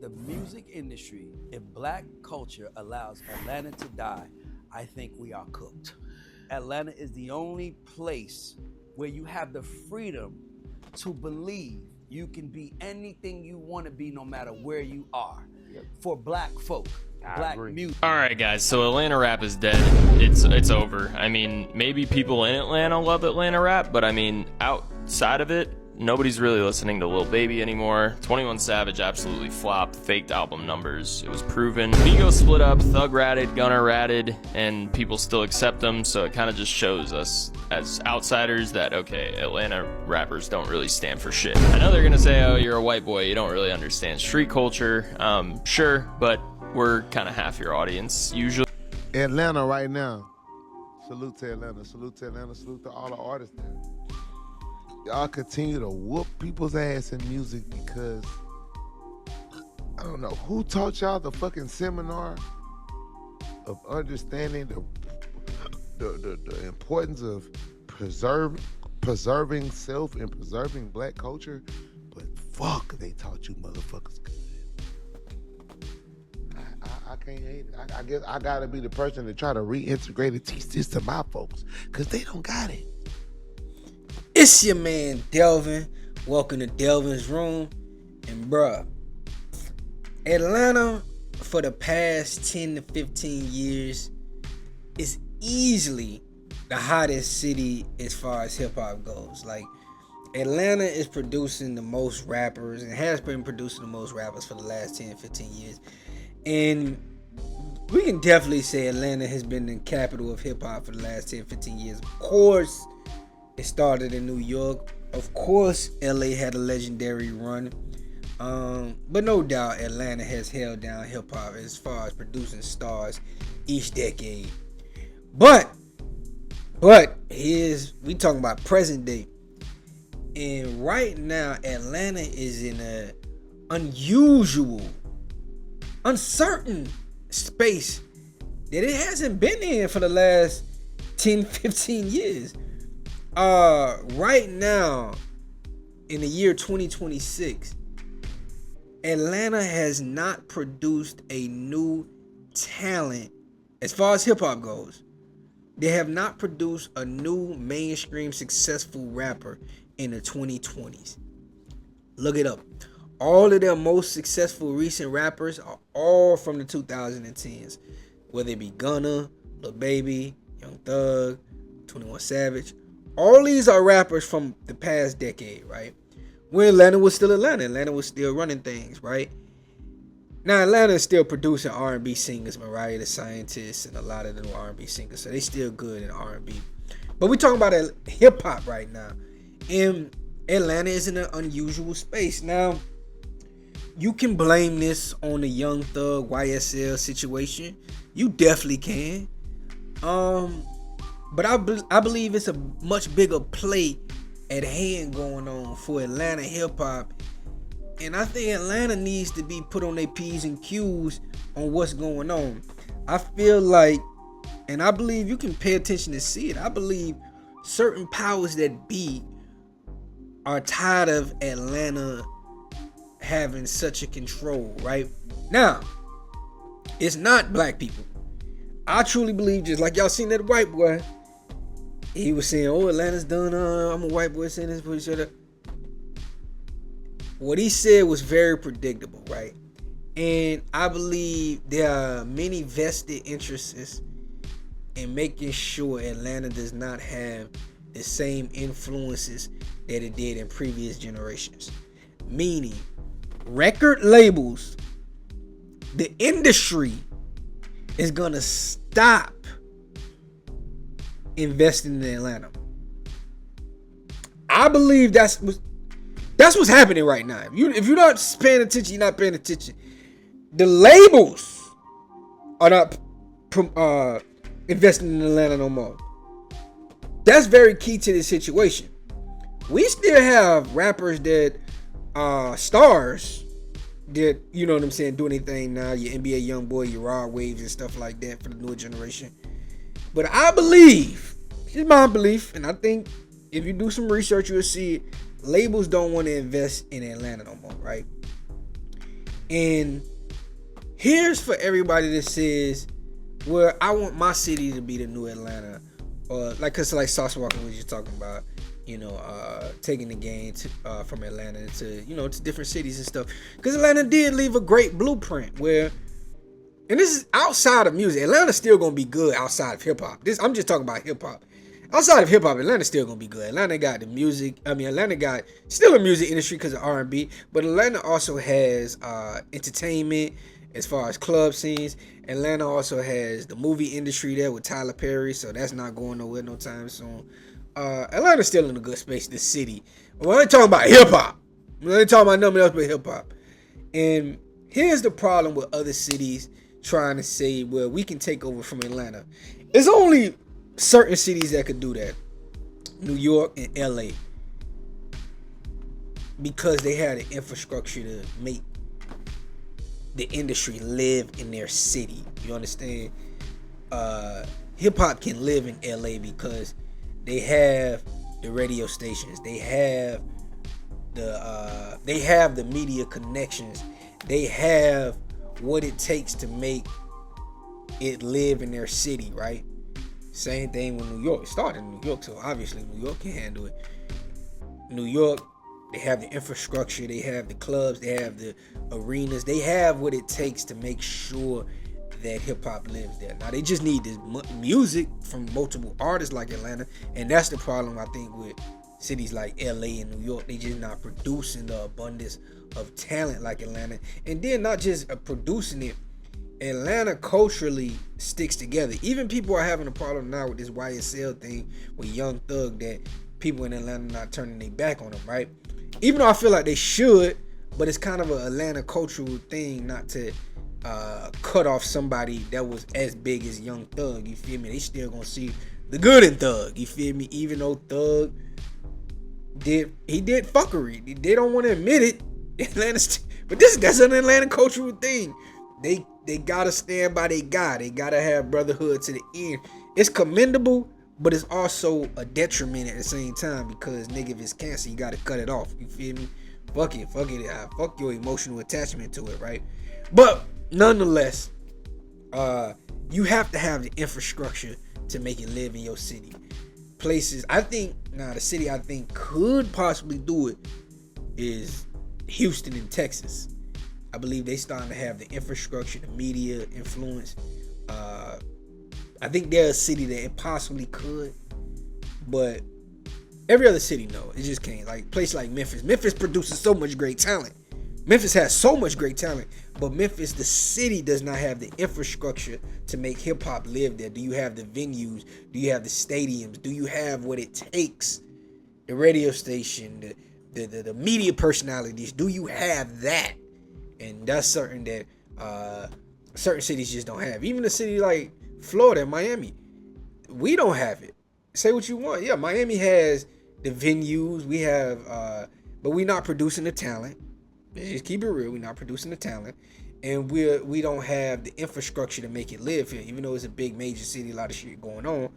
the music industry, if black culture allows Atlanta to die, I think we are cooked. Atlanta is the only place where you have the freedom to believe you can be anything you want to be no matter where you are. For black folk, black music. All right, guys. So Atlanta rap is dead. It's over. I mean, maybe people in Atlanta love Atlanta rap, but I mean, outside of it, nobody's really listening to Lil Baby anymore. 21 Savage absolutely flopped, faked album numbers. It was proven. Migos split up, Thug ratted, Gunna ratted, and people still accept them. So it kind of just shows us as outsiders that, okay, Atlanta rappers don't really stand for shit. I know they're gonna say, oh, you're a white boy, you don't really understand street culture. Sure, but we're kind of half your audience usually. Atlanta right now. Salute to Atlanta. Salute to Atlanta. Salute to all the artists there. Y'all continue to whoop people's ass in music because I don't know who taught y'all the fucking seminar of understanding the importance of preserving self and preserving black culture, but fuck, they taught you motherfuckers good. I can't hate it. I guess I gotta be the person to try to reintegrate and teach this to my folks because they don't got it. It's your man Delvin. Welcome to Delvin's Room. And bruh, Atlanta for the past 10 to 15 years is easily the hottest city as far as hip hop goes. Like, Atlanta is producing the most rappers and has been producing the most rappers for the last 10, 15 years. And we can definitely say Atlanta has been the capital of hip hop for the last 10, 15 years. Of course, it started in New York. Of course, LA had a legendary run. But no doubt Atlanta has held down hip hop as far as producing stars each decade. But we talking about present day. And right now, Atlanta is in a unusual, uncertain space that it hasn't been in for the last 10, 15 years. Right now, in the year 2026, Atlanta has not produced a new talent as far as hip hop goes. They have not produced a new mainstream successful rapper in the 2020s. Look it up. All of their most successful recent rappers are all from the 2010s. Whether it be Gunna, Lil Baby, Young Thug, 21 Savage. All these are rappers from the past decade, right? When Atlanta was still Atlanta. Atlanta was still running things, right? Now, Atlanta is still producing R&B singers, Mariah the Scientist, and a lot of them R&B singers. So they still good in R&B. But we're talking about hip-hop right now. And Atlanta is in an unusual space. Now, you can blame this on the Young Thug YSL situation. You definitely can. But I believe it's a much bigger play at hand going on for Atlanta hip hop. And I think Atlanta needs to be put on their P's and Q's on what's going on. I feel like, and I believe you can pay attention to see it. I believe certain powers that be are tired of Atlanta having such a control, right? Now, it's not black people. I truly believe, just like y'all seen that white boy, he was saying, oh, Atlanta's done, I'm a white boy saying this, shut up. What he said was very predictable, right? And I believe there are many vested interests in making sure Atlanta does not have the same influences that it did in previous generations. Meaning, record labels, the industry is gonna stop investing in Atlanta. I believe that's what's happening right now. If you're not paying attention, you're not paying attention. The labels are not investing in Atlanta no more. That's very key to this situation. We still have rappers that stars that, you know what I'm saying, do anything now. Your NBA Youngboy, your Rod Waves and stuff like that for the newer generation. But I believe, it's my belief, and I think if you do some research, you'll see it, labels don't want to invest in Atlanta no more, right? And here's for everybody that says, well, I want my city to be the new Atlanta. Or cause like Sauce Walker was just talking about, taking the game from Atlanta to, to different cities and stuff. Because Atlanta did leave a great blueprint where, and this is outside of music. Atlanta's still gonna be good outside of hip hop. I'm just talking about hip hop. Outside of hip hop, Atlanta's still gonna be good. Atlanta got the music. Atlanta got still a music industry because of R&B, but Atlanta also has entertainment as far as club scenes. Atlanta also has the movie industry there with Tyler Perry, so that's not going nowhere no time soon. Atlanta's still in a good space, the city. We're only talking about hip hop. We're only talking about nothing else but hip hop. And here's the problem with other cities trying to say, well, we can take over from Atlanta. There's only certain cities that could do that. New York and LA. Because they had the infrastructure to make the industry live in their city. You understand? Hip hop can live in LA because they have the radio stations. They have the media connections. They have what it takes to make it live in their city, right? Same thing with New York. It started in New York, so obviously New York can handle it. New York, they have the infrastructure, they have the clubs, they have the arenas, they have what it takes to make sure that hip-hop lives there. Now, they just need this music from multiple artists like Atlanta, and that's the problem, I think, with cities like LA and New York. They just not producing the abundance of talent like Atlanta. And then not just producing it, Atlanta culturally sticks together. Even people are having a problem now with this YSL thing with Young Thug, that people in Atlanta not turning their back on them, right? Even though I feel like they should, but it's kind of an Atlanta cultural thing not to cut off somebody that was as big as Young Thug. You feel me? They still gonna see the good in Thug. You feel me? Even though Thug did fuckery, they don't want to admit it. But that's an Atlanta cultural thing. They gotta stand by their guy. They gotta have brotherhood to the end. It's commendable, but it's also a detriment at the same time, because nigga, if it's cancer, you gotta cut it off. You feel me? Fuck it. Fuck your emotional attachment to it, right? But nonetheless, you have to have the infrastructure to make it live in your city. Places, the city I think could possibly do it is Houston in Texas. I believe they starting to have the infrastructure, the media influence. I think they're a city that it possibly could, but every other city, no, it just can't. Like place like Memphis. Memphis produces so much great talent. Memphis has so much great talent, but Memphis, the city, does not have the infrastructure to make hip hop live there. Do you have the venues? Do you have the stadiums? Do you have what it takes? The radio station, the media personalities. Do you have that? And that's certain that certain cities just don't have. Even a city like Florida and Miami, we don't have it. Say what you want. Yeah, Miami has the venues. We have, but we're not producing the talent. Let's just keep it real. We're not producing the talent, and we don't have the infrastructure to make it live here. Even though it's a big major city, a lot of shit going on,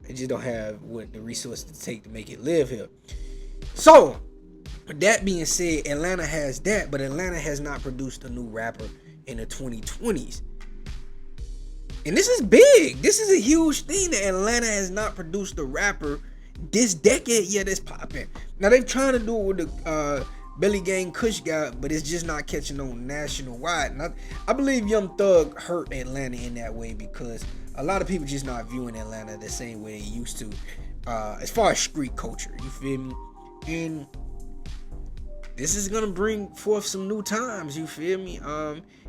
it just don't have what the resources to take to make it live here. So, with that being said, Atlanta has that, but Atlanta has not produced a new rapper in the 2020s. And this is big. This is a huge thing that Atlanta has not produced a rapper this decade yet. It's popping. Now they're trying to do it with the Belly Gang Kush guy, but it's just not catching on national wide. And I believe Young Thug hurt Atlanta in that way, because a lot of people just not viewing Atlanta the same way they used to, as far as street culture. You feel me? And this is gonna bring forth some new times. You feel me?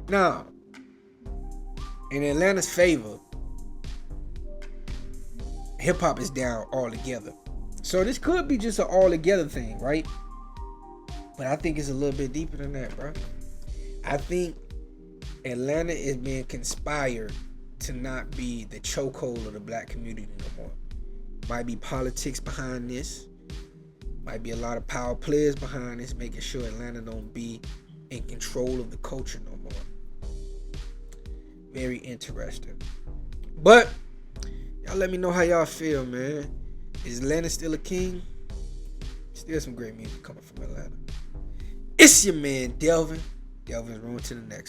Now, in Atlanta's favor, hip hop is down altogether. So this could be just an altogether thing, right? But I think it's a little bit deeper than that, bro. I think Atlanta is being conspired to not be the chokehold of the black community no more. Might be politics behind this. Might be a lot of power players behind this, making sure Atlanta don't be in control of the culture no more. Very interesting. But y'all let me know how y'all feel, man. Is Atlanta still a king? Still some great music coming from Atlanta. It's your man Delvin. Delvin's room to the next.